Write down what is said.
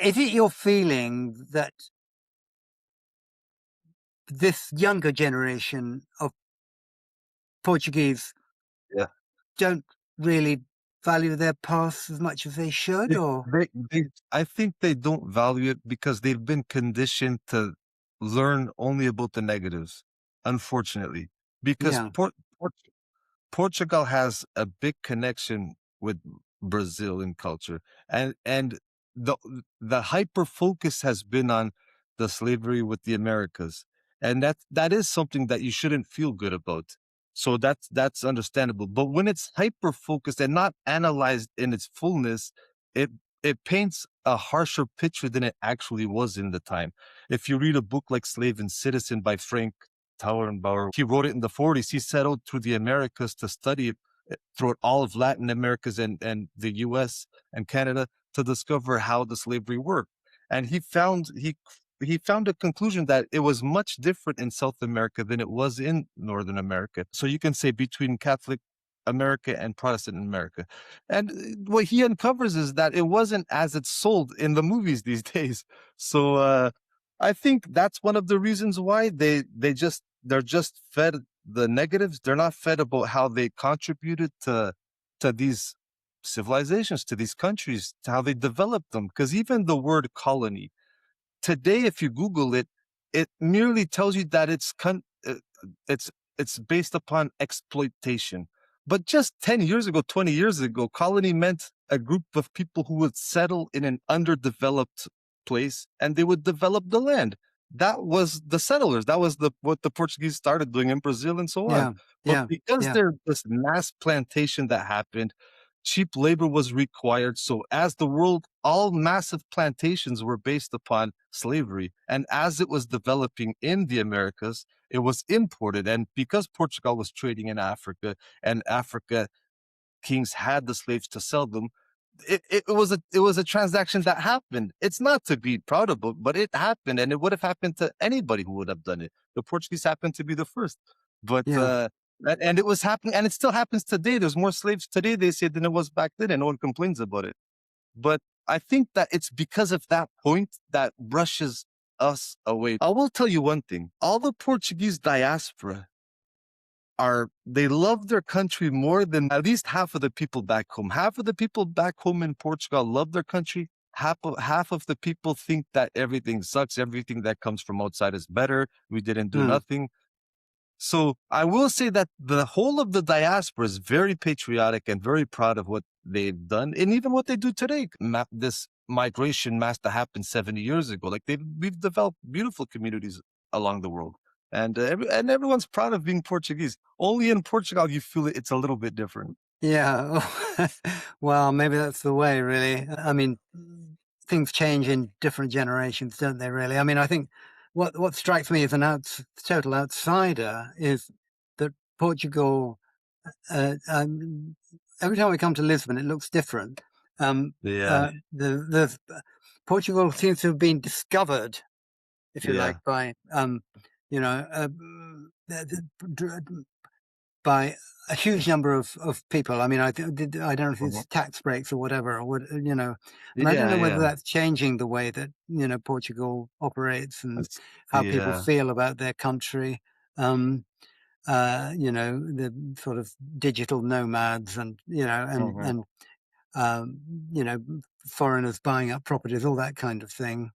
is it your feeling that this younger generation of Portuguese Yeah. don't really value their past as much as they should, They or they I think they don't value it because they've been conditioned to learn only about the negatives, unfortunately. Because yeah, Portugal has a big connection with Brazilian culture, and the the hyper focus has been on the slavery with the Americas, and that is something that you shouldn't feel good about. So that's understandable. But when it's hyper focused and not analyzed in its fullness, it it paints a harsher picture than it actually was in the time. If you read a book like Slave and Citizen by Frank Tauernbauer, he wrote it in the 40s. He settled through the Americas to study throughout all of Latin Americas and the US and Canada to discover how the slavery worked. And he found a conclusion that it was much different in South America than it was in Northern America. So you can say between Catholic America and Protestant America. And what he uncovers is that it wasn't as it's sold in the movies these days. So I think that's one of the reasons why they're just fed the negatives. They're not fed about how they contributed to these civilizations, to these countries, to how they developed them. Because even the word colony today, if you Google it, it merely tells you that it's it's based upon exploitation. But just 10 years ago, 20 years ago, colony meant a group of people who would settle in an underdeveloped place and they would develop the land. That was the settlers. That was what the Portuguese started doing in Brazil and so on. yeah, But yeah, because yeah, there's this mass plantation that happened, cheap labor was required. So as the world, all massive plantations were based upon slavery. And as it was developing in the Americas, it was imported. And because Portugal was trading in Africa and Africa kings had the slaves to sell them, it was a transaction that happened. It's not to be proud of, but it happened, and it would have happened to anybody who would have done it. The Portuguese happened to be the first, but yeah, and it was happening, and it still happens today. There's more slaves today, they say, than it was back then, and no one complains about it. But I think that it's because of that point that brushes us away. I will tell you one thing: all the Portuguese diaspora they love their country more than at least half of the people back home. Half of the people back home in Portugal love their country. Half of the people think that everything sucks. Everything that comes from outside is better. We didn't do mm, nothing. So I will say that the whole of the diaspora is very patriotic and very proud of what they've done, and even what they do today. This migration mass that happened 70 years ago, like we've developed beautiful communities along the world, and and everyone's proud of being Portuguese. Only in Portugal you feel it's a little bit different. yeah. Well, maybe that's the way, really. I mean, things change in different generations, don't they? Really. I mean, I think what strikes me as total outsider is that Portugal. Uh, um, every time we come to Lisbon, it looks different. Yeah, Portugal seems to have been discovered, if you like, yeah, by you know, by a huge number of people. I mean, I don't know if uh-huh. it's tax breaks or whatever, or what. And I don't Yeah, know whether yeah, that's changing the way that Portugal operates and how people yeah. feel about their country. Um, the sort of digital nomads and, Mhm. um, you know, foreigners buying up properties, all that kind of thing.